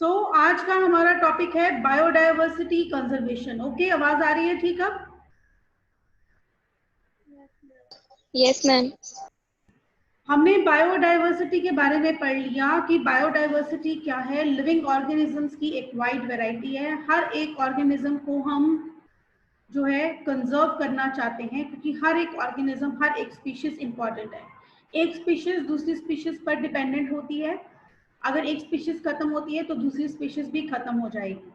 आज का हमारा टॉपिक है बायोडायवर्सिटी कंजर्वेशन। ओके, आवाज आ रही है ठीक? अब यस मैम। हमने बायोडायवर्सिटी के बारे में पढ़ लिया कि बायोडायवर्सिटी क्या है। लिविंग ऑर्गेनिजम्स की एक वाइड वैरायटी है। हर एक ऑर्गेनिज्म को हम जो है कंजर्व करना चाहते हैं, क्योंकि हर एक ऑर्गेनिज्म, हर एक स्पीशीज इंपॉर्टेंट है। एक स्पीशीज दूसरी स्पीशीज पर डिपेंडेंट होती है। अगर एक स्पीशीज खत्म होती है तो दूसरी स्पीशीज भी खत्म हो जाएगी।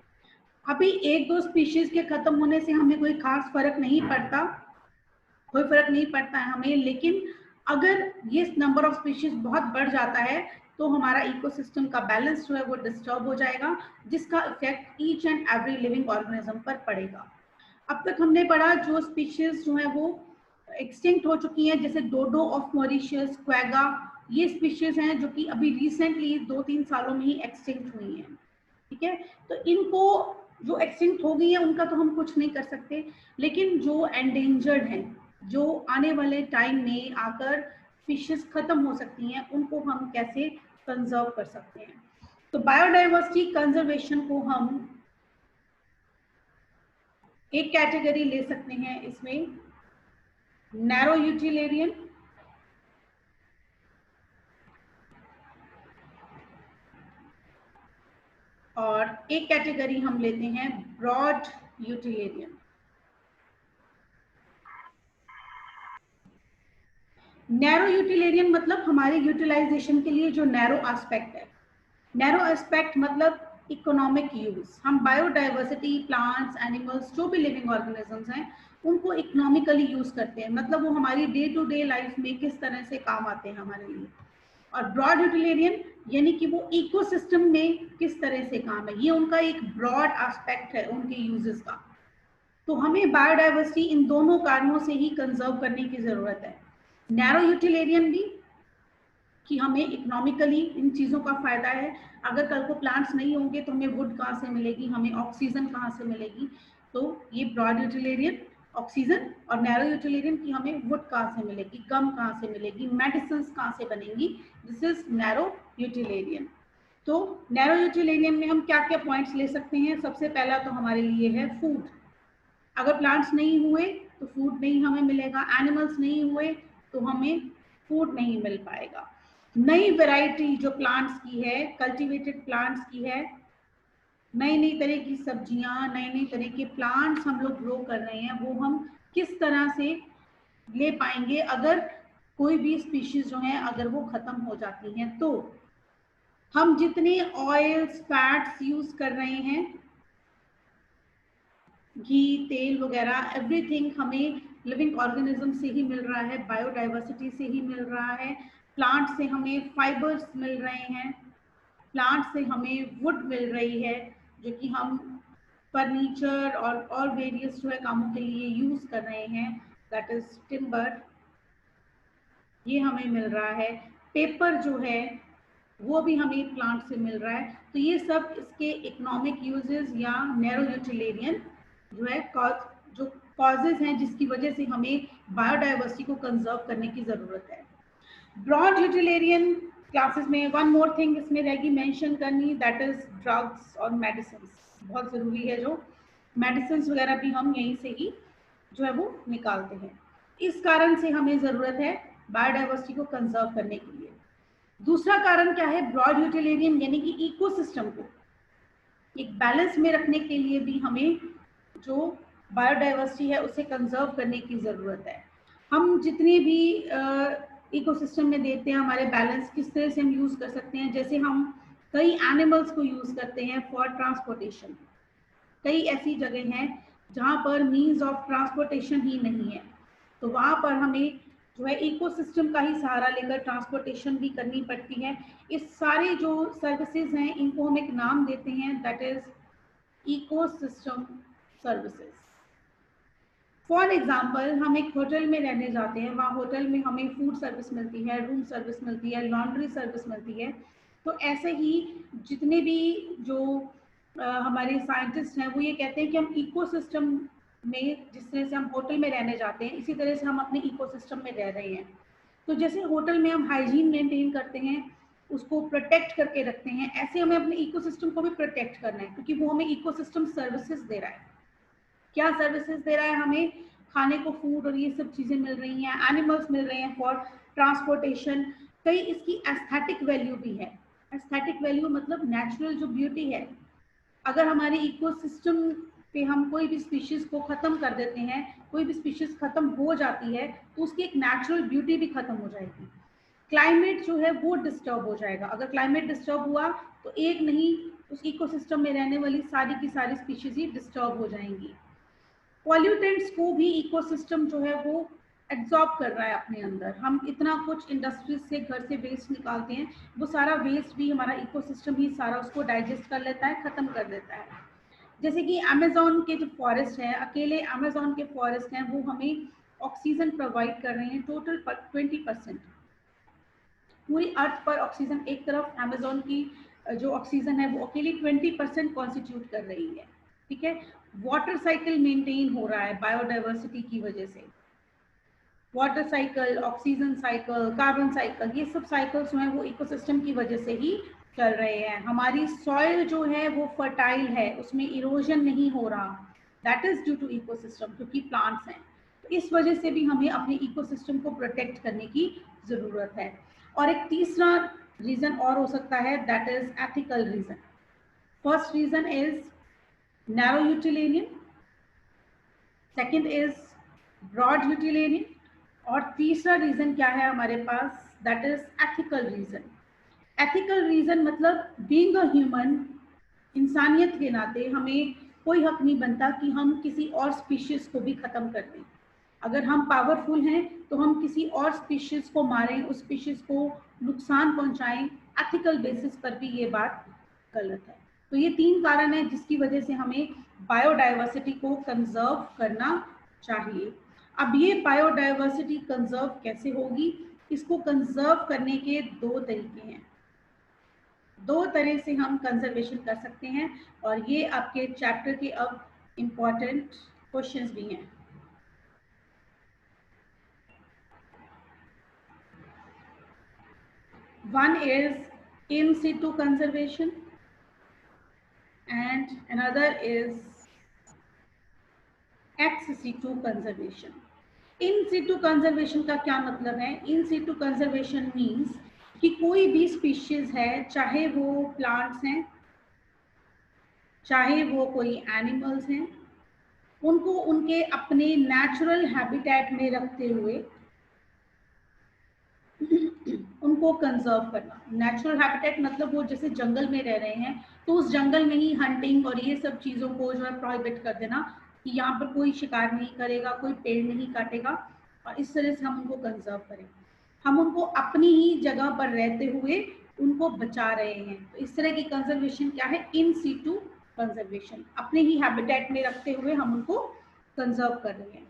अभी एक दो स्पीशीज के खत्म होने से हमें कोई खास फर्क नहीं पड़ता, कोई फर्क नहीं पड़ता है हमें। लेकिन अगर ये नंबर ऑफ स्पीशीज बहुत बढ़ जाता है तो हमारा इकोसिस्टम का बैलेंस जो है वो डिस्टर्ब हो जाएगा, जिसका effect each and every living organism पर पड़ेगा। अब तक हमने पढ़ा जो स्पीशीज जो है वो एक्सटिंक्ट हो चुकी हैं, जैसे डोडो ऑफ मॉरिशस, क्वेगा, ये स्पीशीज हैं जो कि अभी रिसेंटली 2-3 सालों में ही एक्सटिंक्ट हुई हैं। ठीक है, तो इनको जो एक्सटिंक्ट हो गई है उनका तो हम कुछ नहीं कर सकते, लेकिन जो एंडेंजर्ड हैं, जो आने वाले टाइम में आकर फिशेस खत्म हो सकती हैं, उनको हम कैसे कंजर्व कर सकते हैं। तो बायोडाइवर्सिटी कंजर्वेशन को हम एक कैटेगरी ले सकते हैं इसमें, नैरो यूटिलियरियन, और एक कैटेगरी हम लेते हैं ब्रॉड यूटिलियरियन। नैरो यूटिलियरियन मतलब हमारे यूटिलाइजेशन के लिए जो नैरो एस्पेक्ट है। नैरो एस्पेक्ट मतलब इकोनॉमिक यूज। हम बायोडाइवर्सिटी, प्लांट्स, एनिमल्स, जो भी लिविंग ऑर्गेनिजम्स हैं, उनको इकोनॉमिकली यूज करते हैं, मतलब वो हमारी डे टू डे लाइफ में किस तरह से काम आते हैं हमारे लिए। और ब्रॉड यूटिलियरियन यानी कि वो इकोसिस्टम में किस तरह से काम है, ये उनका एक ब्रॉड एस्पेक्ट है उनके यूजेस का। तो हमें बायोडाइवर्सिटी इन दोनों कारणों से ही कंजर्व करने की जरूरत है। नैरो यूटिलियरियन भी कि हमें इकोनॉमिकली इन चीज़ों का फायदा है। अगर कल को प्लांट्स नहीं होंगे तो हमें वुड कहाँ से मिलेगी, हमें ऑक्सीजन कहाँ से मिलेगी। तो ये ब्रॉड यूटिलियरियन ऑक्सीजन, और नैरो यूटिलियरियन की हमें वुड कहाँ से मिलेगी, गम कहाँ से मिलेगी, मेडिसिन कहाँ से बनेंगी। This is narrow utilitarian. तो नैरो यूटिलियरियन में हम क्या क्या पॉइंट्स ले सकते हैं। सबसे पहला तो हमारे लिए है फूड। अगर प्लांट्स नहीं हुए तो फूड नहीं हमें मिलेगा, एनिमल्स नहीं हुए तो हमें फूड नहीं मिल पाएगा। नई वैरायटी जो प्लांट्स की है, कल्टीवेटेड प्लांट्स की है, नई नई तरह की सब्जियां, नई नई तरह के प्लांट्स हम लोग ग्रो कर रहे हैं, वो हम किस तरह से ले पाएंगे अगर कोई भी स्पीशीज जो है अगर वो खत्म हो जाती हैं। तो हम जितने ऑयल्स, फैट्स यूज कर रहे हैं, घी, तेल वगैरह, एवरीथिंग हमें लिविंग ऑर्गेनिज्म से ही मिल रहा है, बायोडाइवर्सिटी से ही मिल रहा है। प्लांट से हमें फाइबर्स मिल रहे हैं, प्लांट से हमें वुड मिल रही है, जो कि हम फर्नीचर और वेरियस जो है कामों के लिए यूज कर रहे हैं, दैट इज टिम्बर, ये हमें मिल रहा है। पेपर जो है वो भी हमें प्लांट से मिल रहा है। तो ये सब इसके इकोनॉमिक यूजेस या नैरो यूटिलियरियन जो है जो कॉजेज हैं जिसकी वजह से हमें बायोडाइवर्सिटी को कंजर्व करने की जरूरत है। ब्रॉड यूटिलियरियन क्लासेस में वन मोर थिंग इसमें रहेगी मेंशन करनी, दैट इज ड्रग्स और मेडिसिन। बहुत जरूरी है, जो मेडिसिन वगैरह भी हम यहीं से ही जो है वो निकालते हैं। इस कारण से हमें जरूरत है बायोडाइवर्सिटी को कंजर्व करने के लिए। दूसरा कारण क्या है, ब्रॉड यूटिलियरियन यानी कि इकोसिस्टम को एक बैलेंस में रखने के लिए भी हमें जो बायोडाइवर्सिटी है उसे कंजर्व करने की जरूरत है। हम जितने भी इकोसिस्टम में देते हैं, हमारे बैलेंस किस तरह से हम यूज कर सकते हैं। जैसे हम कई एनिमल्स को यूज करते हैं फॉर ट्रांसपोर्टेशन। कई ऐसी जगह हैं जहाँ पर मीन्स ऑफ ट्रांसपोर्टेशन ही नहीं है, तो वहाँ पर हमें जो है इकोसिस्टम का ही सहारा लेकर ट्रांसपोर्टेशन भी करनी पड़ती है। इस सारे जो सर्विसेज हैं इनको हम एक नाम देते हैं, that is ecosystem services. For example, हम एक होटल में रहने जाते हैं, वहाँ होटल में हमें फूड सर्विस मिलती है, रूम सर्विस मिलती है, लॉन्ड्री सर्विस मिलती है। तो ऐसे ही जितने भी जो हमारे साइंटिस्ट हैं वो ये कहते हैं कि हम इकोसिस्टम में, जिस तरह से हम होटल में रहने जाते हैं, इसी तरह से हम अपने इकोसिस्टम में रह रहे हैं। तो जैसे होटल में हम हाइजीन मेंटेन करते हैं, उसको प्रोटेक्ट करके रखते हैं, ऐसे हमें अपने इकोसिस्टम को भी प्रोटेक्ट करना है, क्योंकि वो हमें इकोसिस्टम सर्विसेज दे रहा है। क्या सर्विसेज दे रहा है? हमें खाने को फूड और ये सब चीजें मिल रही हैं, एनिमल्स मिल रहे हैं फॉर ट्रांसपोर्टेशन। कई इसकी एस्थेटिक वैल्यू भी है। एस्थेटिक वैल्यू मतलब नेचुरल जो ब्यूटी है। अगर हमारे इकोसिस्टम पे हम कोई भी स्पीशीज को खत्म कर देते हैं, कोई भी स्पीशीज खत्म हो जाती है, तो उसकी एक नेचुरल ब्यूटी भी खत्म हो जाएगी। क्लाइमेट जो है वो डिस्टर्ब हो जाएगा। अगर क्लाइमेट डिस्टर्ब हुआ तो एक नहीं, उस इकोसिस्टम में रहने वाली सारी की सारी स्पीशीज ही डिस्टर्ब हो जाएंगी। पॉल्यूटेंट्स को भी इकोसिस्टम जो है वो एब्जॉर्ब कर रहा है अपने अंदर। हम इतना कुछ इंडस्ट्रीज से, घर से वेस्ट निकालते हैं, वो सारा वेस्ट भी हमारा इकोसिस्टम ही सारा उसको डाइजेस्ट कर लेता है, खत्म कर देता है। जैसे कि अमेज़न के जो फॉरेस्ट है, अकेले अमेज़न के फॉरेस्ट हैं, वो हमें ऑक्सीजन प्रोवाइड कर रहे हैं टोटल 20%। पूरी अर्थ पर ऑक्सीजन, एक तरफ अमेज़न की जो ऑक्सीजन है वो अकेली 20% कॉन्स्टिट्यूट कर रही है। ठीक है, वाटर साइकिल मेंटेन हो रहा है बायोडाइवर्सिटी की वजह से। Water cycle, oxygen cycle, carbon cycle, ये सब साइकिल्स जो हैं वो इकोसिस्टम की वजह से ही चल रहे हैं। हमारी सॉइल जो है वो फर्टाइल है, उसमें इरोजन नहीं हो रहा, that is due to ecosystem, क्योंकि प्लांट्स हैं। तो इस वजह से भी हमें अपने इकोसिस्टम को प्रोटेक्ट करने की जरूरत है। और एक तीसरा रीजन और हो सकता है, that is ethical reason. First reason is narrow utilitarian, second is broad utilitarian, और तीसरा रीजन क्या है हमारे पास, that is ethical reason. Ethical reason मतलब बीइंग अ ह्यूमन, इंसानियत के नाते हमें कोई हक नहीं बनता कि हम किसी और स्पीशीज को भी खत्म कर दें। अगर हम पावरफुल हैं तो हम किसी और स्पीशीज को मारें, उस स्पीशीज को नुकसान पहुंचाएं, एथिकल बेसिस पर भी ये बात गलत है। तो ये 3 कारण है जिसकी वजह से हमें बायोडाइवर्सिटी को कंजर्व करना चाहिए। अब ये बायोडाइवर्सिटी कंजर्व कैसे होगी? इसको कंजर्व करने के 2 तरीके हैं। 2 तरह से हम कंजर्वेशन कर सकते हैं, और ये आपके चैप्टर के अब इम्पॉर्टेंट क्वेश्चंस भी हैं। One is in situ conservation and another is ex situ conservation. In situ conservation का क्या मतलब है? In situ conservation means कि कोई भी स्पीशीज है, चाहे वो प्लांट्स हैं, चाहे वो कोई एनिमल्स हैं, उनको उनके अपने नेचुरल हैबिटेट में रखते हुए उनको कंजर्व करना। नेचुरल हैबिटेट मतलब वो जैसे जंगल में रह रहे हैं, तो उस जंगल में ही हंटिंग और ये सब चीज़ों को जो है प्रोहिबिट कर देना, कि यहाँ पर कोई शिकार नहीं करेगा, कोई पेड़ नहीं काटेगा, और इस तरह से हम उनको कंजर्व करें। हम उनको अपनी ही जगह पर रहते हुए उनको बचा रहे हैं। तो इस तरह की कंजर्वेशन क्या है? In situ conservation. अपने ही हैबिटेट में रखते हुए हम उनको कंजर्व कर रहे हैं।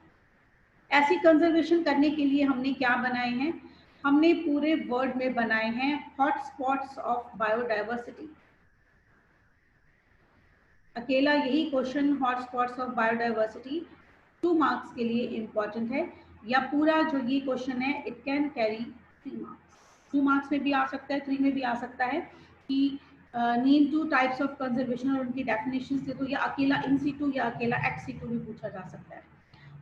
ऐसी कंजर्वेशन करने के लिए हमने क्या बनाए हैं? हमने पूरे वर्ल्ड में बनाए हैं हॉटस्पॉट्स ऑफ बायोडाइवर्सिटी। अकेला यही question hotspots of biodiversity 2 marks के लिए इम्पॉर्टेंट है, या पूरा जो ये क्वेश्चन है it can carry 3 marks. 2 marks में भी आ सकता है, 3 में भी आ सकता है कि नेम 2 टाइप्स ऑफ कंजर्वेशन और उनकी डेफिनेशन से, तो या अकेला इन सीटू या अकेला एक्स सीटू भी पूछा जा सकता है।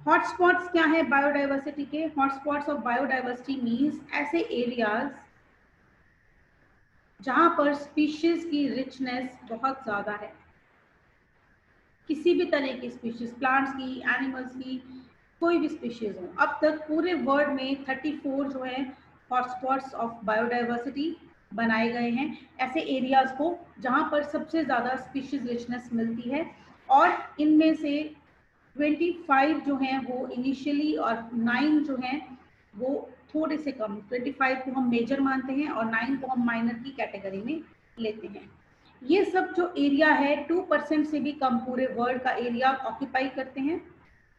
हॉटस्पॉट्स क्या है बायोडाइवर्सिटी के? हॉटस्पॉट्स ऑफ बायोडाइवर्सिटी मीन्स ऐसे एरियाज जहां पर स्पीशीज की रिचनेस बहुत ज्यादा है, किसी भी तरह की स्पीशीज, प्लांट्स की, एनिमल्स की, कोई भी स्पीशीज हो। अब तक पूरे वर्ल्ड में 34 जो है हॉटस्पॉट्स ऑफ बायोडाइवर्सिटी बनाए गए हैं, ऐसे एरियाज को जहां पर सबसे ज्यादा स्पीशीज रिचनेस मिलती है। और इनमें से 25 जो हैं वो इनिशियली, और 9 जो हैं वो थोड़े से कम। 25 को हम मेजर मानते हैं और 9 को हम माइनर की कैटेगरी में लेते हैं। ये सब जो एरिया है 2% से भी कम पूरे वर्ल्ड का एरिया ऑक्यूपाई करते हैं,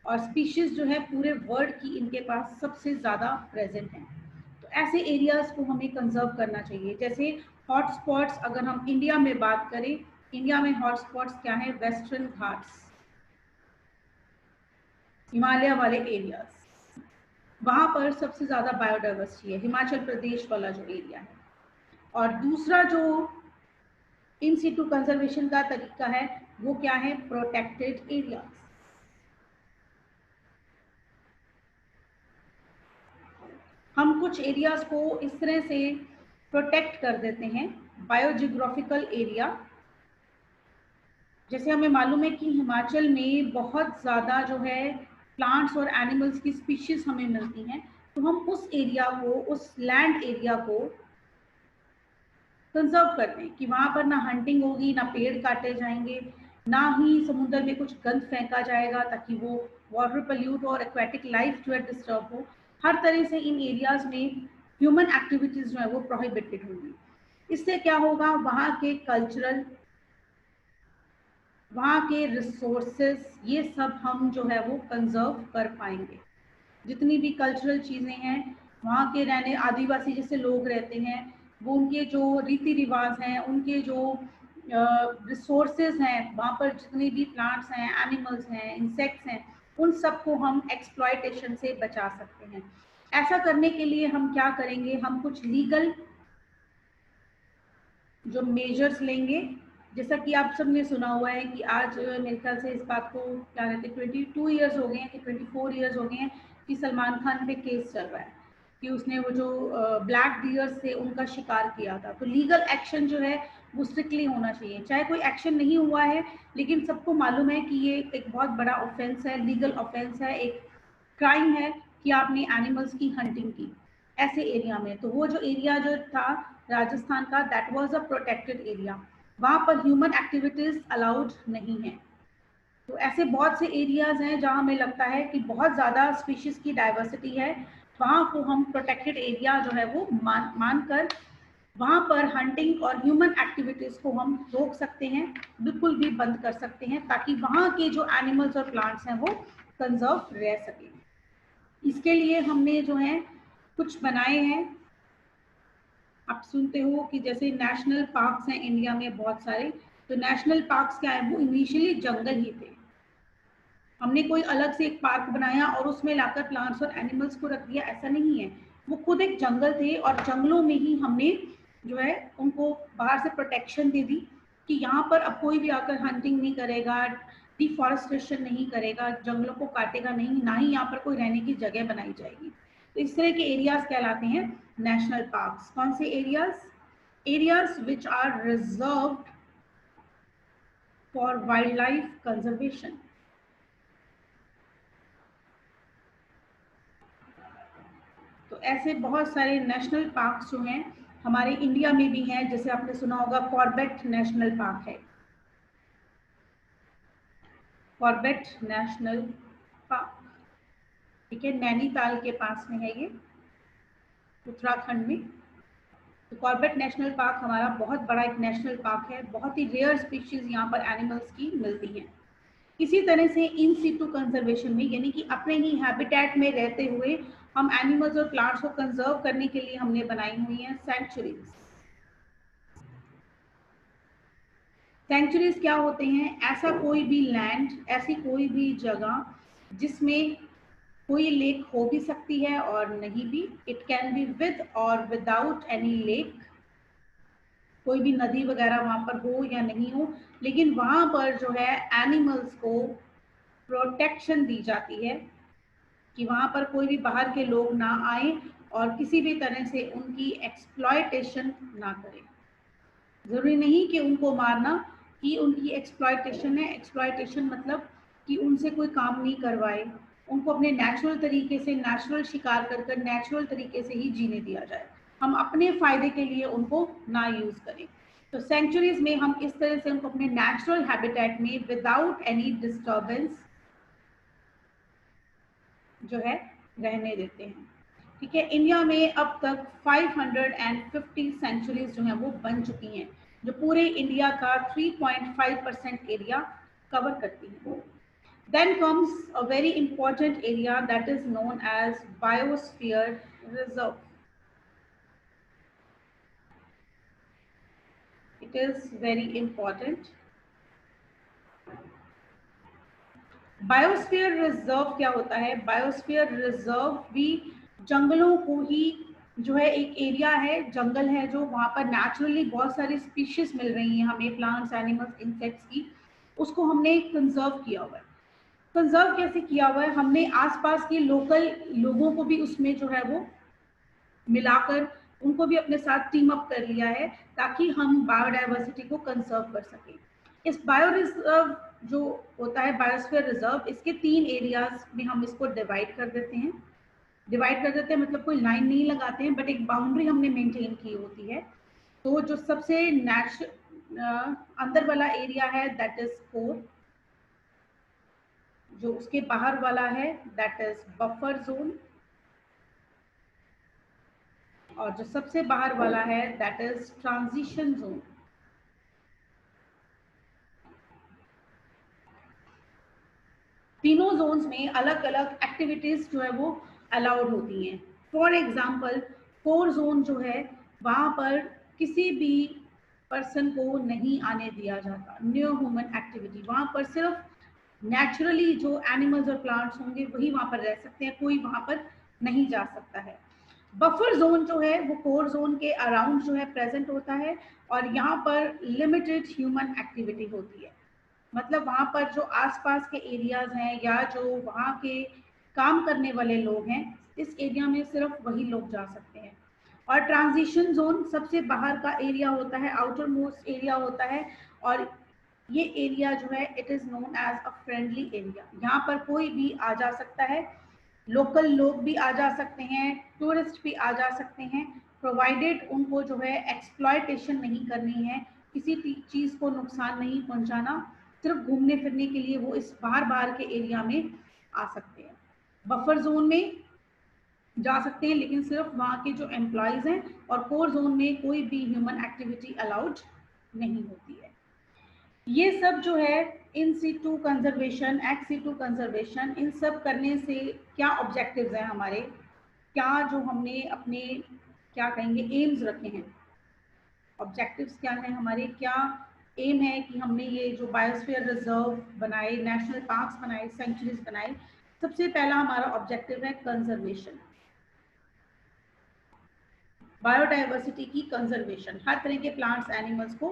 और स्पीशीज जो है पूरे वर्ल्ड की इनके पास सबसे ज़्यादा प्रेजेंट हैं। तो ऐसे एरियाज को हमें कंजर्व करना चाहिए। जैसे हॉटस्पॉट्स, अगर हम इंडिया में बात करें, इंडिया में हॉटस्पॉट्स क्या है? वेस्टर्न घाट्स, हिमालय वाले एरियाज, वहाँ पर सबसे ज़्यादा बायोडाइवर्सिटी है। हिमाचल प्रदेश वाला जो एरिया है, और दूसरा जो इन सिटू कंजर्वेशन का तरीका है वो क्या है, प्रोटेक्टेड एरियाज। हम कुछ एरियाज को इस तरह से प्रोटेक्ट कर देते हैं, बायोजियोग्राफिकल एरिया। जैसे हमें मालूम है कि हिमाचल में बहुत ज़्यादा जो है प्लांट्स और एनिमल्स की स्पीशीज हमें मिलती हैं, तो हम उस एरिया को, उस लैंड एरिया को कंजर्व करते हैं कि वहाँ पर ना हंटिंग होगी, ना पेड़ काटे जाएंगे, ना ही समुद्र में कुछ गंद फेंका जाएगा ताकि वो वाटर पोल्यूट और एक्वेटिक लाइफ जो है डिस्टर्ब हो। हर तरह से इन एरियाज में ह्यूमन एक्टिविटीज जो है वो प्रोहिबिटेड होंगी। इससे क्या होगा, वहाँ के कल्चरल, वहाँ के रिसोर्सेज, ये सब हम जो है वो कंजर्व कर पाएंगे। जितनी भी कल्चरल चीज़ें हैं, वहाँ के रहने आदिवासी जैसे लोग रहते हैं, वो उनके जो रीति रिवाज हैं, उनके जो रिसोर्सेज हैं, वहाँ पर जितने भी प्लांट्स हैं, एनिमल्स हैं, इंसेक्ट्स हैं, उन सबको हम एक्सप्लॉयटेशन से बचा सकते हैं। ऐसा करने के लिए हम क्या करेंगे, हम कुछ लीगल जो मेजर्स लेंगे। जैसा कि आप सबने सुना हुआ है कि आज मेरे ख्याल से इस बात को क्या कहते हैं 22 ईयर्स हो गए हैं कि 24 ईयर्स हो गए हैं कि सलमान खान पे केस चल रहा है कि उसने वो जो ब्लैक डियर्स थे उनका शिकार किया था। तो लीगल एक्शन जो है वो स्ट्रिक्टली होना चाहिए। चाहे कोई एक्शन नहीं हुआ है, लेकिन सबको मालूम है कि ये एक बहुत बड़ा ऑफेंस है, लीगल ऑफेंस है, एक क्राइम है कि आपने एनिमल्स की हंटिंग की ऐसे एरिया में। तो वो जो एरिया जो था राजस्थान का, that was a protected area, वहाँ पर ह्यूमन एक्टिविटीज अलाउड नहीं है। तो ऐसे बहुत से एरियाज हैं जहाँ हमें लगता है कि बहुत ज़्यादा स्पीशीज की डाइवर्सिटी है, वहाँ को हम प्रोटेक्टेड एरिया जो है वो मानकर वहाँ पर हंटिंग और ह्यूमन एक्टिविटीज को हम रोक सकते हैं, बिल्कुल भी बंद कर सकते हैं, ताकि वहाँ के जो एनिमल्स और प्लांट्स हैं वो कंजर्व रह सकें। इसके लिए हमने जो है कुछ बनाए हैं। आप सुनते हो कि जैसे नेशनल पार्क्स हैं इंडिया में बहुत सारे, तो नेशनल पार्क्स क्या है, वो इनिशियली जंगल ही थे। हमने कोई अलग से एक पार्क बनाया और उसमें लाकर प्लांट्स और एनिमल्स को रख दिया, ऐसा नहीं है। वो खुद एक जंगल थे और जंगलों में ही हमने जो है उनको बाहर से प्रोटेक्शन दे दी कि यहाँ पर अब कोई भी आकर हंटिंग नहीं करेगा, डिफॉरेस्टेशन नहीं करेगा, जंगलों को काटेगा नहीं, ना ही यहाँ पर कोई रहने की जगह बनाई जाएगी। तो इस तरह के एरियाज कहलाते हैं नेशनल पार्क्स। कौन से areas? Areas which are reserved for wild life conservation. तो ऐसे बहुत सारे नेशनल पार्क्स जो हैं हमारे इंडिया में भी हैं। जैसे आपने सुना होगा कॉर्बेट नेशनल पार्क है, कॉर्बेट नेशनल पार्क, ठीक है, नैनीताल के पास में है ये, उत्तराखंड में। तो कॉर्बेट नेशनल पार्क हमारा बहुत बड़ा एक नेशनल पार्क है, बहुत ही रेयर स्पीशीज यहाँ पर एनिमल्स की मिलती हैं। इसी तरह से इन सिटू कंजर्वेशन में, यानी कि अपने ही हैबिटेट में रहते हुए हम एनिमल्स और प्लांट्स को कंजर्व करने के लिए हमने बनाई हुई हैं सैंक्चुरीज। सैंक्चुरीज क्या होते हैं? ऐसा कोई भी लैंड, ऐसी कोई भी जगह जिसमें कोई लेक हो भी सकती है और नहीं भी, इट कैन बी विद और विदाउट एनी लेक, कोई भी नदी वगैरह वहाँ पर हो या नहीं हो, लेकिन वहाँ पर जो है एनिमल्स को प्रोटेक्शन दी जाती है कि वहाँ पर कोई भी बाहर के लोग ना आए और किसी भी तरह से उनकी एक्सप्लॉयटेशन ना करें। जरूरी नहीं कि उनको मारना कि उनकी एक्सप्लॉयटेशन है। एक्सप्लॉयटेशन मतलब कि उनसे कोई काम नहीं करवाए, उनको अपने नेचुरल तरीके से, नेचुरल शिकार कर कर नेचुरल तरीके से ही जीने दिया जाए, हम अपने फायदे के लिए उनको ना यूज करें। तो सेंचुरीज में हम इस तरह से उनको अपने नेचुरल हैबिटेट में विदाउट एनी डिस्टर्बेंस जो है रहने देते हैं, ठीक है। इंडिया में अब तक 550 सेंचुरीज जो हैं वो बन चुकी हैं, जो पूरे इंडिया का 3.5% एरिया कवर करती हैं। Then comes a very important area that is known as Biosphere Reserve. It is very important. Biosphere reserve क्या होता है? बायोस्फीयर रिजर्व भी जंगलों को ही जो है एक एरिया है, जंगल है, जो वहाँ पर नेचुरली बहुत सारी स्पीशीज मिल रही हैं हमें, प्लांट्स, एनिमल्स, इंसेक्ट्स की, उसको हमने कंजर्व किया हुआ है। कंजर्व कैसे किया हुआ है? हमने आसपास के लोकल लोगों को भी उसमें जो है वो मिलाकर उनको भी अपने साथ टीम अप कर लिया है, ताकि हम बायोडाइवर्सिटी को कंजर्व कर सकें। इस बायो रिजर्व जो होता है, बायोस्फीयर रिजर्व, इसके 3 एरियाज में हम इसको डिवाइड कर देते हैं। मतलब कोई लाइन नहीं लगाते हैं, बट एक बाउंड्री हमने मेंटेन की होती है। तो जो सबसे अंदर वाला एरिया है दैट इज कोर, जो उसके बाहर वाला है दैट इज बफर जोन, और जो सबसे बाहर वाला है दैट इज ट्रांजिशन जोन। तीनों जोन्स में अलग अलग एक्टिविटीज जो है वो अलाउड होती हैं। फॉर एग्जाम्पल, कोर जोन जो है वहां पर किसी भी पर्सन को नहीं आने दिया जाता, न्यू ह्यूमन एक्टिविटी। वहां पर सिर्फ नेचुरली जो एनिमल्स और प्लांट्स होंगे वही वहां पर रह सकते हैं, कोई वहां पर नहीं जा सकता है। बफर जोन जो है वो कोर जोन के अराउंड जो है प्रेजेंट होता है, और यहाँ पर लिमिटेड ह्यूमन एक्टिविटी होती है। मतलब वहाँ पर जो आसपास के एरियाज हैं या जो वहाँ के काम करने वाले लोग हैं, इस एरिया में सिर्फ वही लोग जा सकते हैं। और ट्रांजिशन जोन सबसे बाहर का एरिया होता है, आउटर मोस्ट एरिया होता है, और ये एरिया जो है it is known as a friendly area. यहाँ पर कोई भी आ जा सकता है, लोकल लोग भी आ जा सकते हैं, टूरिस्ट भी आ जा सकते हैं, प्रोवाइडेड उनको जो है एक्सप्लॉयटेशन नहीं करनी है, किसी चीज को नुकसान नहीं पहुंचाना, सिर्फ घूमने फिरने के लिए वो इस बाहर बाहर के एरिया में आ सकते हैं। बफर जोन में जा सकते हैं, लेकिन सिर्फ वहाँ के जो एम्प्लॉयज हैं, और कोर जोन में कोई भी ह्यूमन एक्टिविटी अलाउड नहीं होती है। ये सब जो है in situ conservation, ex situ conservation, इन सब करने से क्या ऑब्जेक्टिव्स हैं हमारे, क्या जो हमने अपने क्या कहेंगे एम्स रखे हैं, ऑब्जेक्टिव्स क्या हैं हमारे, क्या एम है कि हमने ये जो बायोस्फीयर रिजर्व बनाए, नेशनल पार्क्स बनाए, सेंचुरीज बनाए। सबसे पहला हमारा ऑब्जेक्टिव है कंजर्वेशन, बायोडाइवर्सिटी की कंजर्वेशन, हर तरह के प्लांट्स, एनिमल्स को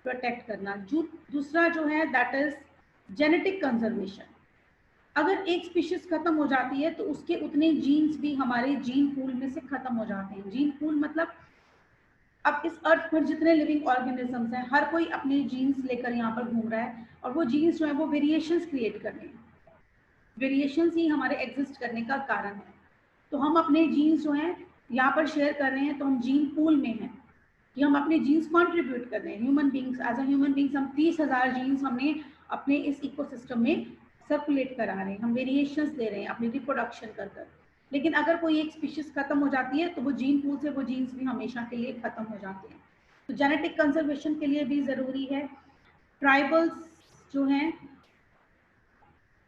प्रोटेक्ट करना। दूसरा जो है दैट इज जेनेटिक कंजर्वेशन। अगर एक स्पीशीज खत्म हो जाती है तो उसके उतने जीन्स भी हमारे जीन पूल में से खत्म हो जाते हैं। जीन पूल मतलब अब इस अर्थ पर जितने लिविंग ऑर्गेनिजम्स हैं, हर कोई अपने जीन्स लेकर यहाँ पर घूम रहा है, और वो जीन्स जो है वो वेरिएशंस क्रिएट कर रहे हैं। वेरिएशंस ही हमारे एग्जिस्ट करने का कारण है। तो हम अपने जीन्स जो हैं यहाँ पर शेयर कर रहे हैं, तो हम जीन पूल में हैं कि हम अपने जीन्स कंट्रीब्यूट कर रहे हैं। Human beings, as a human beings हम 30,000 जीन्स हमने अपने इस इकोसिस्टम में सर्कुलेट करा रहे हैं, हम वेरिएशंस दे रहे हैं अपनी रिप्रोडक्शन कर कर। लेकिन अगर कोई एक स्पीशीज खत्म हो जाती है तो वो जीन पूल से वो जीन्स भी हमेशा के लिए खत्म हो जाते हैं। तो जेनेटिक कंजर्वेशन के लिए भी जरूरी है। ट्राइबल्स जो हैं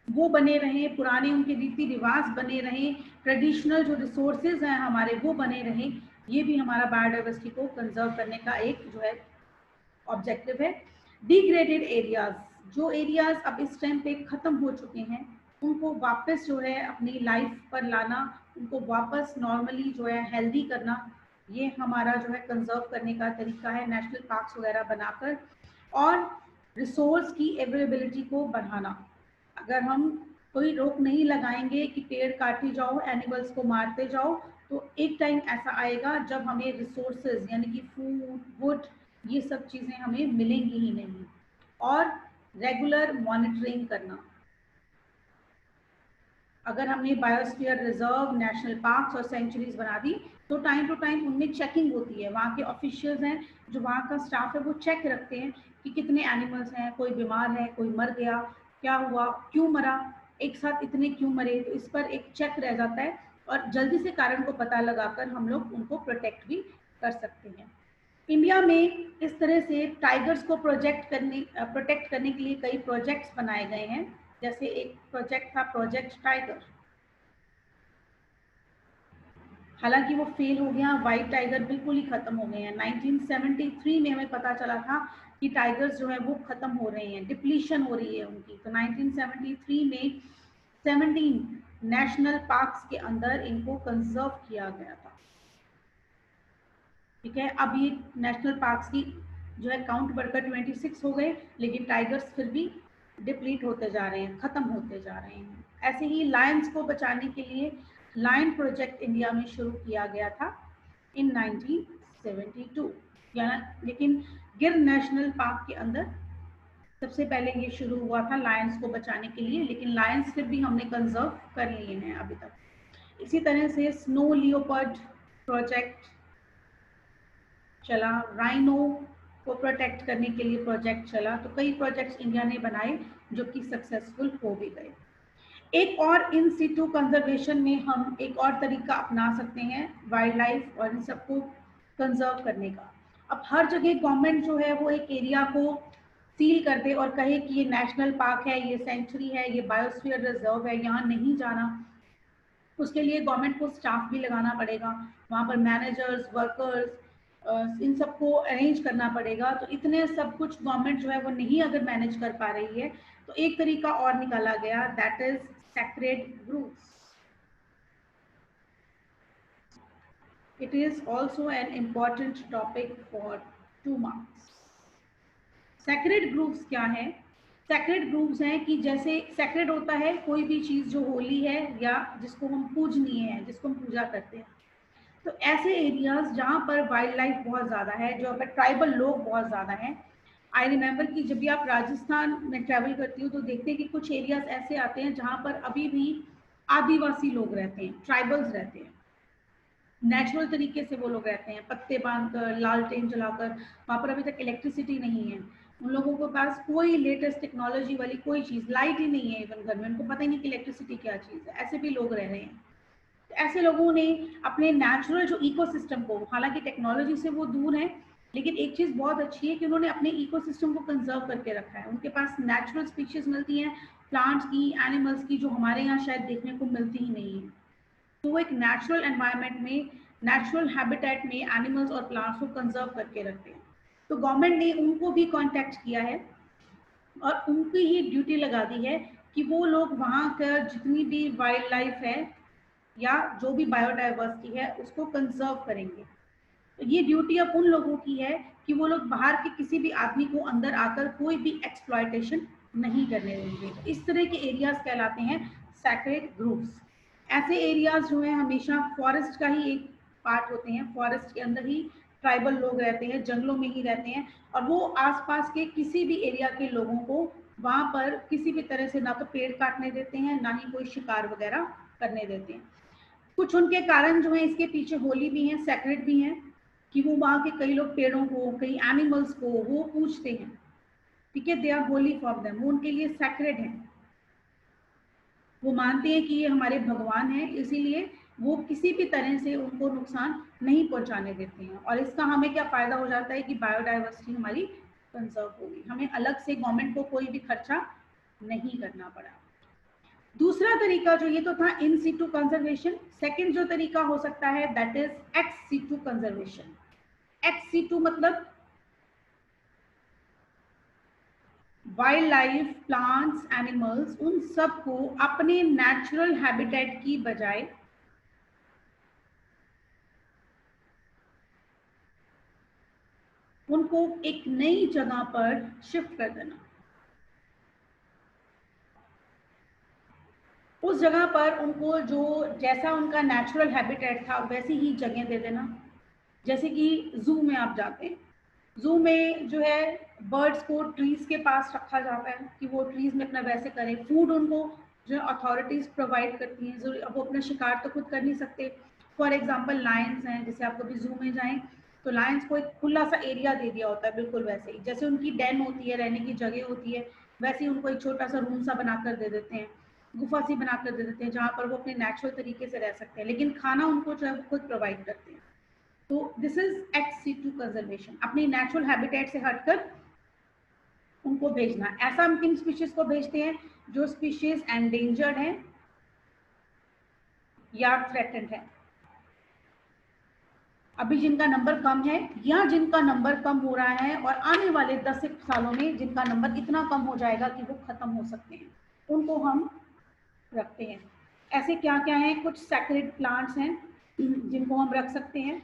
वो बने रहें, पुराने उनके रीति रिवाज बने रहें, ट्रेडिशनल जो रिसोर्सेज हैं हमारे वो बने रहें, ये भी हमारा बायोडाइवर्सिटी को कंजर्व करने का एक जो है ऑब्जेक्टिव है। डिग्रेडेड एरियाज, जो एरियाज अब इस टाइम पे खत्म हो चुके हैं, उनको वापस जो है अपनी लाइफ पर लाना, उनको वापस नॉर्मली जो है हेल्दी करना, ये हमारा जो है कंजर्व करने का तरीका है, नेशनल पार्क्स वगैरह बनाकर। और रिसोर्स की अवेलेबिलिटी को बढ़ाना। अगर हम कोई रोक नहीं लगाएंगे कि पेड़ काटे जाओ, एनिमल्स को मारते जाओ, तो एक टाइम ऐसा आएगा जब हमें रिसोर्सेज यानी कि फूड, वुड, ये सब चीज़ें हमें मिलेंगी ही नहीं। और रेगुलर मॉनिटरिंग करना। अगर हमने बायोस्फीयर रिजर्व, नेशनल पार्क्स और सेंचुरीज बना दी तो टाइम टू टाइम उनमें चेकिंग होती है। वहाँ के ऑफिशियल्स हैं, जो वहाँ का स्टाफ है, वो चेक रखते हैं कि कितने एनिमल्स हैं, कोई बीमार है, कोई मर गया, क्या हुआ, क्यों मरा, एक साथ इतने क्यों मरे। तो इस पर एक चेक रह जाता है, और जल्दी से कारण को पता लगाकर हम लोग उनको प्रोटेक्ट भी कर सकते हैं। इंडिया में इस तरह से टाइगर्स को प्रोटेक्ट करने के लिए कई प्रोजेक्ट्स बनाए गए हैं। जैसे एक प्रोजेक्ट था प्रोजेक्ट टाइगर, हालांकि वो फेल हो गया, व्हाइट टाइगर बिल्कुल ही खत्म हो गए हैं। 1973 में हमें पता चला था कि टाइगर्स जो है वो खत्म हो रहे हैं, डिप्लीशन हो रही है उनकी। तो 1973 में 17 नेशनल पार्क्स के अंदर इनको कंजर्व किया गया था। ठीक है, अब ये नेशनल पार्क्स की जो है काउंट बढ़कर 26 हो गए, लेकिन टाइगर्स फिर भी डिप्लीट होते जा रहे हैं, खत्म होते जा रहे हैं। ऐसे ही लायंस को बचाने के लिए लायन प्रोजेक्ट इंडिया में शुरू किया गया था इन 1972, लेकिन गिर नेशनल पार्क के अंदर सबसे पहले ये शुरू हुआ था लायंस को बचाने के लिए, लेकिन लायंस फिर भी हमने कंजर्व कर लिए हैं अभी तक। इसी तरह से स्नो लियोपर्ड प्रोजेक्ट चला, राइनो को प्रोटेक्ट करने के लिए प्रोजेक्ट चला, तो कई प्रोजेक्ट्स इंडिया ने बनाए जो कि सक्सेसफुल हो भी गए। एक और इन सिटू कंजर्वेशन में हम एक और तरीका अपना सकते हैं वाइल्ड लाइफ और इन सबको कंजर्व करने का। अब हर जगह गवर्नमेंट जो है वो एक एरिया को सील कर दे और कहे कि ये नेशनल पार्क है, ये सेंचुरी है, ये बायोस्फीयर रिजर्व है, यहाँ नहीं जाना। उसके लिए गवर्नमेंट को स्टाफ भी लगाना पड़ेगा, वहाँ पर मैनेजर्स, वर्कर्स, इन सबको अरेंज करना पड़ेगा। तो इतने सब कुछ गवर्नमेंट जो है वो नहीं अगर मैनेज कर पा रही है, तो एक तरीका और निकाला गया, that is sacred groves. It is also an important topic for 2 marks. Sacred groves क्या है? Sacred groves हैं कि जैसे sacred होता है कोई भी चीज जो होली है या जिसको हम पूजनीय है, जिसको हम पूजा करते हैं, तो ऐसे एरियाज जहाँ पर वाइल्ड लाइफ बहुत ज़्यादा है, जो पर ट्राइबल लोग बहुत ज़्यादा हैं। आई रिमेंबर कि जब भी आप राजस्थान में ट्रैवल करती हो तो देखते हैं कि कुछ एरियाज ऐसे आते हैं जहाँ पर अभी भी आदिवासी लोग रहते हैं, ट्राइबल्स रहते हैं, नेचुरल तरीके से वो लोग रहते हैं, पत्ते बांधकर, लालटेन जलाकर। वहाँ पर अभी तक इलेक्ट्रिसिटी नहीं है, उन लोगों के पास कोई लेटेस्ट टेक्नोलॉजी वाली कोई चीज़, लाइट ही नहीं है इवन घर में, उनको पता ही नहीं कि इलेक्ट्रिसिटी क्या चीज़ है। ऐसे भी लोग रह रहे हैं। ऐसे लोगों ने अपने नेचुरल जो इकोसिस्टम को, हालांकि टेक्नोलॉजी से वो दूर है, लेकिन एक चीज़ बहुत अच्छी है कि उन्होंने अपने इकोसिस्टम को कंजर्व करके रखा है। उनके पास नेचुरल स्पीशीज मिलती हैं, प्लांट्स की, एनिमल्स की, जो हमारे यहाँ शायद देखने को मिलती ही नहीं है। तो वो एक नेचुरल एनवायरनमेंट में, नेचुरल हैबिटेट में एनिमल्स और प्लांट्स को कंजर्व करके रखते हैं। तो गवर्नमेंट ने उनको भी कॉन्टेक्ट किया है और उनकी ये ड्यूटी लगा दी है कि वो लोग वहाँ का जितनी भी वाइल्ड लाइफ है या जो भी बायोडाइवर्सिटी है उसको कंजर्व करेंगे। तो ये ड्यूटी अब उन लोगों की है कि वो लोग बाहर के किसी भी आदमी को अंदर आकर कोई भी एक्सप्लॉयटेशन नहीं करने देंगे। तो इस तरह के एरियाज कहलाते हैं सैक्रेड ग्रुप्स। ऐसे एरियाज जो है हमेशा फॉरेस्ट का ही एक पार्ट होते हैं, फॉरेस्ट के अंदर ही ट्राइबल लोग रहते हैं, जंगलों में ही रहते हैं, और वो आसपास के किसी भी एरिया के लोगों को वहाँ पर किसी भी तरह से ना तो पेड़ काटने देते हैं, ना ही कोई शिकार वगैरह करने देते हैं। कुछ उनके कारण जो है इसके पीछे होली भी है, सैक्रेड भी है, कि वो वहाँ के कई लोग पेड़ों को, कई एनिमल्स को वो पूजते हैं, ठीक है, they are holy for them, वो उनके लिए सैक्रेड है। वो मानते हैं कि ये हमारे भगवान हैं, इसीलिए वो किसी भी तरह से उनको नुकसान नहीं पहुंचाने देते हैं। और इसका हमें क्या फायदा हो जाता है कि बायोडाइवर्सिटी हमारी कंजर्व होगी, हमें अलग से गवर्नमेंट को कोई भी खर्चा नहीं करना पड़ा। दूसरा तरीका जो, ये तो था इन सीटू कंजर्वेशन, सेकंड जो तरीका हो सकता है that is ex situ conservation. Ex situ मतलब वाइल्ड लाइफ, प्लांट्स, एनिमल्स, उन सब को अपने नेचुरल हैबिटेट की बजाय उनको एक नई जगह पर शिफ्ट कर देना, उस जगह पर उनको जो जैसा उनका नेचुरल हैबिटेट था वैसी ही जगह दे देना। जैसे कि जू में आप जाते हैं, जू में जो है बर्ड्स को ट्रीज के पास रखा जाता है कि वो ट्रीज में अपना वैसे करें, फूड उनको जो अथॉरिटीज प्रोवाइड करती हैं, जरूरी वो अपना शिकार तो खुद कर नहीं सकते। फॉर एग्जांपल लायंस हैं, जैसे आप कभी जू में जाएं तो लायंस को एक खुला सा एरिया दे दिया होता है, बिल्कुल वैसे ही जैसे उनकी डेन होती है, रहने की जगह होती है, वैसे ही उनको एक छोटा सा रूम सा बनाकर दे देते हैं, गुफा सी बनाकर दे देते हैं, जहाँ पर वो अपने नेचुरल तरीके से रह सकते हैं, लेकिन खाना उनको जो है खुद प्रोवाइड करते हैं। तो this is ex situ conservation, अपनी नेचुरल हैबिटेट से हटकर उनको भेजना। ऐसा हम किन स्पीशीज को भेजते हैं? जो स्पीशीज एंडेंजर्ड है या थ्रेटेंड है, अभी जिनका नंबर कम है या जिनका नंबर कम हो रहा है और आने वाले 10 सालों में जिनका नंबर इतना कम हो जाएगा कि वो खत्म हो सकते हैं, उनको हम रखते हैं। ऐसे क्या क्या हैं? कुछ सैक्रेड प्लांट्स हैं जिनको हम रख सकते हैं।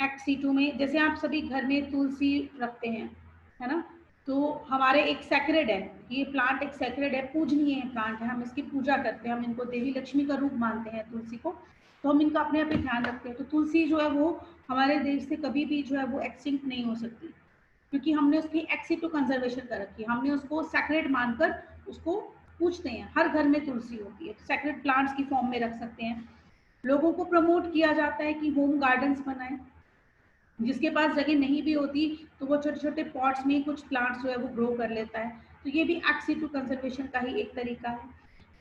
एक्ट C2 में जैसे आप सभी घर में तुलसी रखते हैं, है ना, तो हमारे एक सैक्रेड है, ये प्लांट एक सैक्रेड है, पूजनीय प्लांट है, हम इसकी पूजा करते हैं, हम इनको देवी लक्ष्मी का रूप मानते हैं तुलसी को, तो हम इनका अपने आप ही ध्यान रखते हैं। तो तुलसी जो है वो हमारे देश से कभी भी जो है वो एक्सटिंक्ट नहीं हो सकती, क्योंकि हमने उसकी एक्ट C2 कंजर्वेशन कर रखी है, हमने उसको सैक्रेड मानकर उसको पूजते हैं। हर घर में तुलसी होती है, सैक्रेड प्लांट्स की फॉर्म में रख सकते हैं। लोगों को प्रमोट किया जाता है कि होम गार्डन्स बनाएं, जिसके पास जगह नहीं भी होती तो वो छोटे छोटे पॉट्स में कुछ प्लांट्स जो है वो ग्रो कर लेता है, तो ये भी एक्ट C2 कंजर्वेशन का ही एक तरीका है।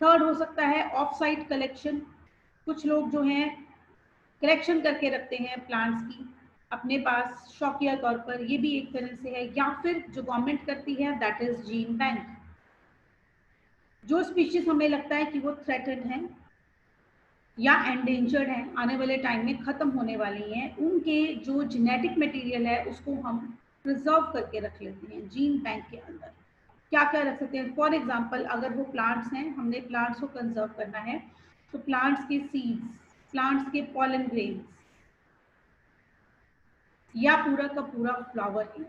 थर्ड हो सकता है ऑफ साइट कलेक्शन, कुछ लोग जो हैं कलेक्शन करके रखते हैं प्लांट्स की अपने पास शौकिया तौर पर, ये भी एक तरह से है। या फिर जो गवर्नमेंट करती है दैट इज जीन बैंक, जो स्पीशीज हमें लगता है कि वो थ्रेटेड हैं या एंडेंजर्ड हैं, आने वाले टाइम में खत्म होने वाली हैं, उनके जो जेनेटिक मटेरियल है उसको हम प्रिजर्व करके रख लेते हैं जीन बैंक के अंदर। क्या क्या रख सकते हैं? फॉर एग्जांपल अगर वो प्लांट्स हैं, हमने प्लांट्स को कंजर्व करना है, तो प्लांट्स के सीड्स, प्लांट्स के पॉलन ग्रेन्स या पूरा का पूरा फ्लावर ही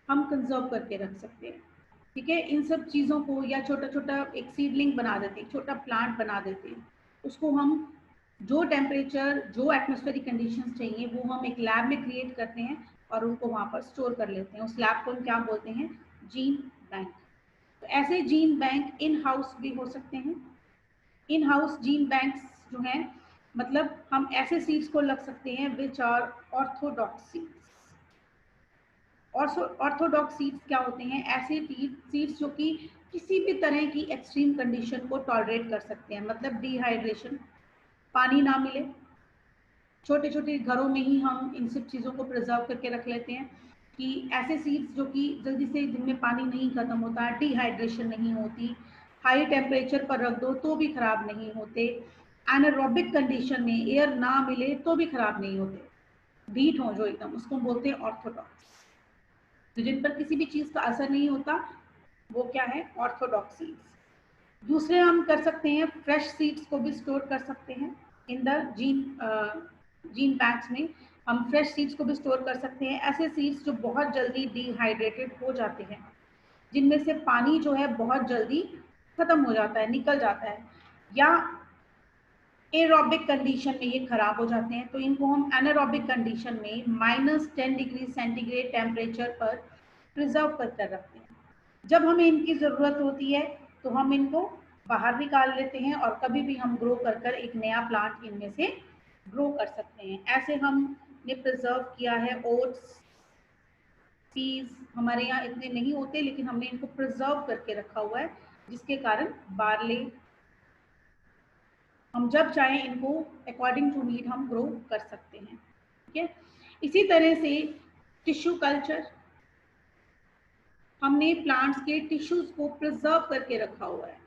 हम कंजर्व करके रख सकते हैं। ठीक है, इन सब चीज़ों को, या छोटा छोटा एक सीडलिंग बना देते हैं, छोटा प्लांट बना देते हैं, उसको हम जो टेम्परेचर, जो एटमॉस्फेरिक कंडीशंस चाहिए वो हम एक लैब में क्रिएट करते हैं और उनको वहाँ पर स्टोर कर लेते हैं। उस लैब को हम क्या बोलते हैं? Gene bank. तो ऐसे जीन बैंक इन हाउस भी हो सकते हैं। इन हाउस जीन बैंक्स जो हैं, मतलब हम ऐसे सीड्स को लग सकते हैं which are orthodox seeds. Orthodox seeds क्या होते हैं? ऐसे सीड्स जो कि किसी भी तरह की एक्सट्रीम कंडीशन को टॉलरेट कर सकते हैं, मतलब डिहाइड्रेशन, पानी ना मिले, छोटे छोटे घरों में ही हम इन सब चीज़ों को प्रिजर्व करके रख लेते हैं कि ऐसे सीड्स जो कि जल्दी से दिन में पानी नहीं खत्म होता, डिहाइड्रेशन नहीं होती, हाई टेम्परेचर पर रख दो तो भी खराब नहीं होते, एनारोबिक कंडीशन में एयर ना मिले तो भी खराब नहीं होते, हीट हो जो एकदम, उसको बोलते हैं ऑर्थोडॉक्स। तो जिन पर किसी भी चीज़ का असर नहीं होता वो क्या है? Orthodox seeds. दूसरे हम कर सकते हैं फ्रेश सीड्स को भी स्टोर कर सकते हैं इन द जीन बैंक्स में, हम फ्रेश सीड्स को भी स्टोर कर सकते हैं। ऐसे सीड्स जो बहुत जल्दी डिहाइड्रेटेड हो जाते हैं, जिनमें से पानी जो है बहुत जल्दी खत्म हो जाता है, निकल जाता है, या एरोबिक कंडीशन में ये खराब हो जाते हैं, तो इनको हम एनारोबिक कंडीशन में -10 डिग्री सेंटीग्रेड टेम्परेचर पर प्रिजर्व कर रखते हैं। जब हमें इनकी ज़रूरत होती है तो हम इनको बाहर निकाल लेते हैं और कभी भी हम ग्रो कर एक नया प्लांट इनमें से ग्रो कर सकते हैं। ऐसे हमने प्रिजर्व किया है ओट्स, पीज, हमारे यहाँ इतने नहीं होते लेकिन हमने इनको प्रिजर्व करके रखा हुआ है, जिसके कारण बार्ले हम जब चाहें इनको अकॉर्डिंग टू नीड हम ग्रो कर सकते हैं। ठीक है, इसी तरह से टिश्यू कल्चर, हमने प्लांट्स के टिश्यूज को प्रिजर्व करके रखा हुआ है।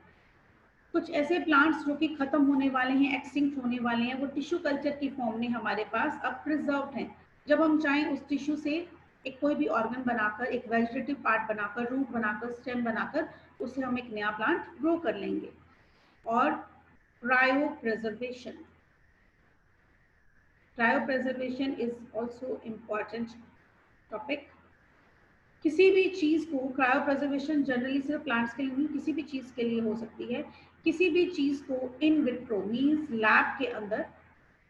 कुछ ऐसे प्लांट्स जो कि खत्म होने वाले हैं, एक्सटिंक्ट होने वाले हैं, वो टिश्यू कल्चर की फॉर्म में हमारे पास अब प्रिजर्व्ड हैं। जब हम चाहें उस टिश्यू से एक कोई भी ऑर्गन बनाकर, एक वेजिटेटिव पार्ट बनाकर, रूट बनाकर, स्टेम बनाकर, उससे हम एक नया प्लांट ग्रो कर लेंगे। और cryopreservation, cryopreservation is also important topic. किसी भी चीज़ को, क्रायोप्रिजर्वेशन जनरली सिर्फ प्लांट्स के लिए नहीं, किसी भी चीज़ के लिए हो सकती है। किसी भी चीज़ को इन विट्रो मीन्स लैब के अंदर,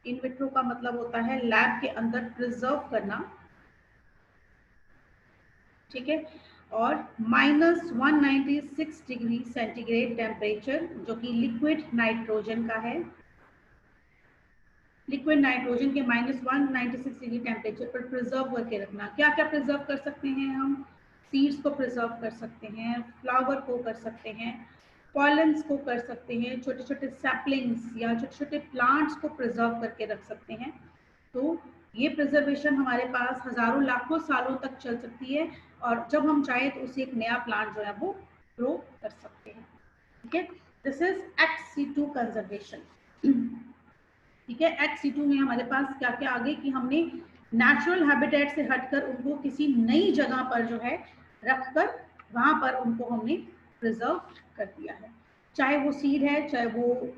इन विट्रो का मतलब होता है लैब के अंदर प्रिजर्व करना, ठीक है, और -196 डिग्री सेंटीग्रेड टेम्परेचर, जो कि लिक्विड नाइट्रोजन का है, लिक्विड नाइट्रोजन के -196 डिग्री टेम्परेचर पर प्रिजर्व करके रखना। क्या क्या प्रिजर्व कर सकते हैं हम? सीड्स को प्रिजर्व कर सकते हैं, फ्लावर को कर सकते हैं, पॉलन्स को कर सकते हैं, छोटे छोटे सैपलिंग्स या छोटे छोटे प्लांट्स को प्रिजर्व करके रख सकते हैं। तो ये प्रिजर्वेशन हमारे पास हजारों लाखों सालों तक चल सकती है, और जब हम चाहें तो उसे एक नया प्लांट जो है वो ग्रो कर सकते हैं। ठीक है, this is act C2 conservation. ठीक है, एक्ट C2 में हमारे पास क्या क्या आगे कि हमने नेचुरल हैबिटेट से हटकर उनको किसी नई जगह पर जो है रखकर वहां पर उनको हमने प्रिजर्व कर दिया है। चाहे वो सीड है, चाहे वो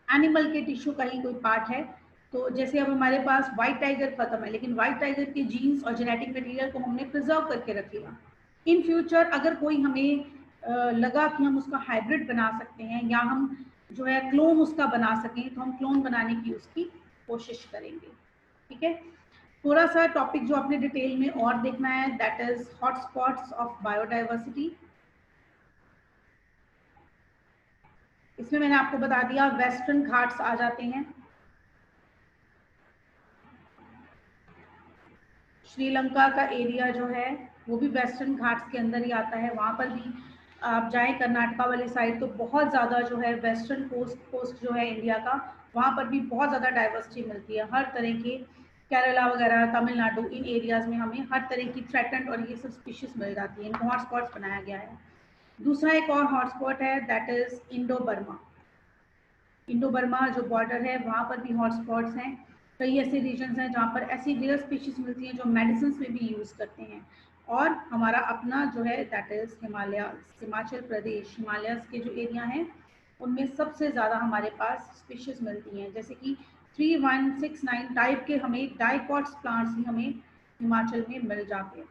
एनिमल के टिश्यू का ही कोई पार्ट है, तो जैसे अब हमारे पास व्हाइट टाइगर खत्म है, लेकिन व्हाइट टाइगर के जीन्स और जेनेटिक मटेरियल को हमने प्रिजर्व करके रख लिया। इन फ्यूचर अगर कोई हमें लगा कि हम उसका हाइब्रिड बना सकते हैं या हम जो है क्लोन उसका बना सकें, तो हम क्लोन बनाने की उसकी कोशिश करेंगे। ठीक है, थोड़ा सा टॉपिक जो आपने डिटेल में और देखना है, that is hotspots of biodiversity. इसमें मैंने आपको बता दिया वेस्टर्न घाट्स आ जाते हैं, श्रीलंका का एरिया जो है वो भी वेस्टर्न घाट्स के अंदर ही आता है। वहाँ पर भी आप जाएं कर्नाटका वाली साइड तो बहुत ज़्यादा जो है वेस्टर्न कोस्ट जो है इंडिया का, वहाँ पर भी बहुत ज़्यादा डाइवर्सिटी मिलती है हर तरह के। केरला वगैरह, तमिलनाडु, इन एरियाज़ में हमें हर तरह की थ्रेटेंड और ये सब स्पीशीज मिल जाती है। इनको हॉटस्पॉट्स बनाया गया है। दूसरा एक और हॉटस्पॉट है, that is Indo Burma. Indo Burma जो बॉर्डर है वहाँ पर भी हॉटस्पॉट्स हैं। कई ऐसे रीजन्स हैं जहाँ पर ऐसी रेयर स्पीशीज मिलती हैं जो मेडिसिन में भी यूज़ करते हैं। और हमारा अपना जो है that is Himachal Pradesh, Himalayas के जो एरिया हैं उनमें सबसे ज़्यादा हमारे पास स्पीशीज मिलती हैं। जैसे कि 3169 टाइप के हमें डाइकॉट्स प्लांट्स ही हमें हिमाचल में मिल जाते हैं।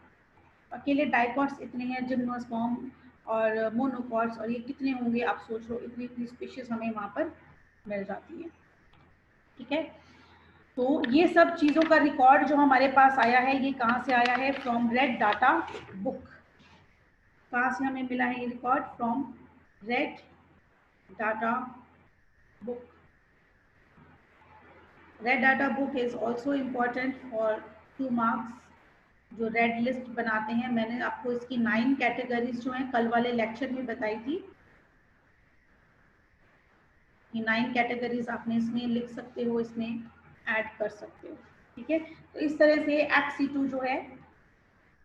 अकेले डाइकॉट्स इतने हैं, जिम्नोस्पर्म और मोनोकॉट्स, और ये कितने होंगे आप सोच लो, इतनी इतनी स्पीशीज हमें वहाँ पर मिल जाती है। ठीक है, तो ये सब चीज़ों का रिकॉर्ड जो हमारे पास आया है, ये कहाँ से आया है? From red data book. कहाँ से हमें मिला है ये record? From red data book. Red data book is also important for 2 marks. जो रेड लिस्ट बनाते हैं, मैंने आपको इसकी 9 कैटेगरीज जो हैं कल वाले लेक्चर में बताई थी। ये 9 कैटेगरीज आपने इसमें लिख सकते हो, इसमें ऐड कर सकते हो। ठीक है, तो इस तरह से एक्ट C2 जो है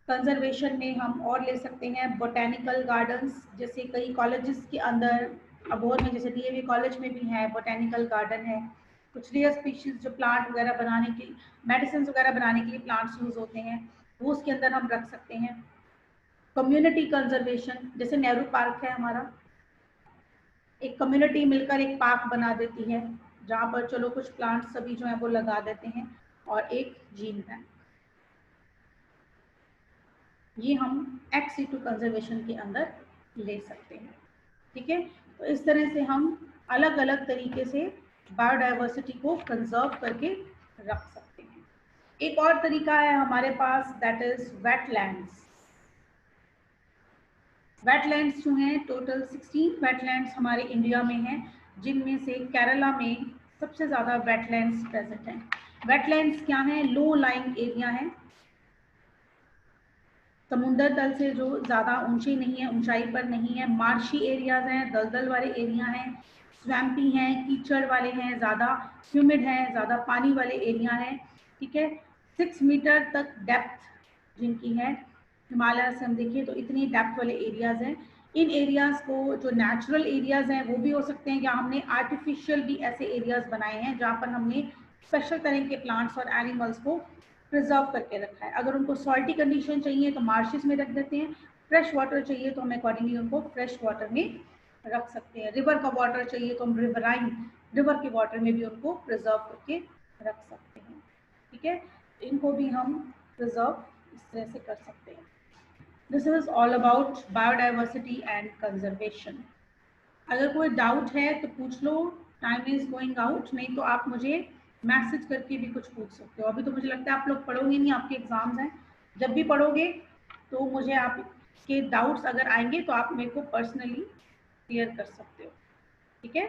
कंजर्वेशन में हम और ले सकते हैं। बोटेनिकल गार्डन्स, जैसे कई कॉलेजेस के अंदर, अबोहर में जैसे DAV कॉलेज में भी है बोटेनिकल गार्डन है। कुछ रेयर स्पीशीज जो प्लांट वगैरह बनाने के, मेडिसिन वगैरह बनाने के लिए प्लांट्स यूज होते हैं, वो उसके अंदर हम रख सकते हैं। कम्युनिटी कंजर्वेशन, जैसे नेहरू पार्क है हमारा, एक कम्युनिटी मिलकर एक पार्क बना देती है जहाँ पर चलो कुछ प्लांट्स सभी जो है वो लगा देते हैं और एक जीन बैंक। ये हम एक्ट C2 कंजर्वेशन के अंदर ले सकते हैं। ठीक है, तो इस तरह से हम अलग अलग तरीके से बायोडाइवर्सिटी को कंजर्व करके रख सकते हैं। एक और तरीका है हमारे पास, दैट इज वेटलैंड्स। वेटलैंड्स जो हैं, टोटल 16 वेटलैंड्स हमारे इंडिया में हैं, जिनमें से केरला में सबसे ज़्यादा वेटलैंड्स प्रेजेंट हैं। वेटलैंड्स क्या हैं? लो लाइंग एरिया है, समुद्र तल से जो ज़्यादा ऊंची नहीं है, ऊंचाई पर नहीं है। मार्शी एरियाज हैं, दलदल वाले एरिया हैं, स्वैम्पी हैं, कीचड़ वाले हैं, ज़्यादा ह्यूमिड हैं, ज़्यादा पानी वाले एरिया हैं। ठीक है, 6 मीटर तक डेप्थ जिनकी है, हिमालय से हम देखिए तो इतनी डेप्थ वाले एरियाज हैं। इन एरियाज को जो नेचुरल एरियाज हैं वो भी हो सकते हैं, या हमने आर्टिफिशियल भी ऐसे एरियाज बनाए हैं जहाँ पर हमने स्पेशल तरह के प्लांट्स और एनिमल्स को प्रिजर्व करके रखा है। अगर उनको सॉल्टी कंडीशन चाहिए तो मार्शेस में रख देते हैं, फ्रेश वाटर चाहिए तो हम अकॉर्डिंगली उनको फ्रेश वाटर में रख सकते हैं। रिवर का वाटर चाहिए तो हम रिवराइन रिवर के वाटर में भी उनको प्रिजर्व करके रख सकते हैं। ठीक है, इनको भी हम प्रिजर्व इस तरह से कर सकते हैं। This is all about biodiversity and conservation. अगर कोई डाउट है तो पूछ लो, टाइम इज गोइंग आउट, नहीं तो आप मुझे मैसेज करके भी कुछ पूछ सकते हो। अभी तो मुझे लगता है आप लोग पढ़ोगे नहीं, आपके एग्जाम्स हैं। जब भी पढ़ोगे तो मुझे आपके डाउट्स अगर आएंगे तो आप मेरे को पर्सनली क्लियर कर सकते हो। ठीक है।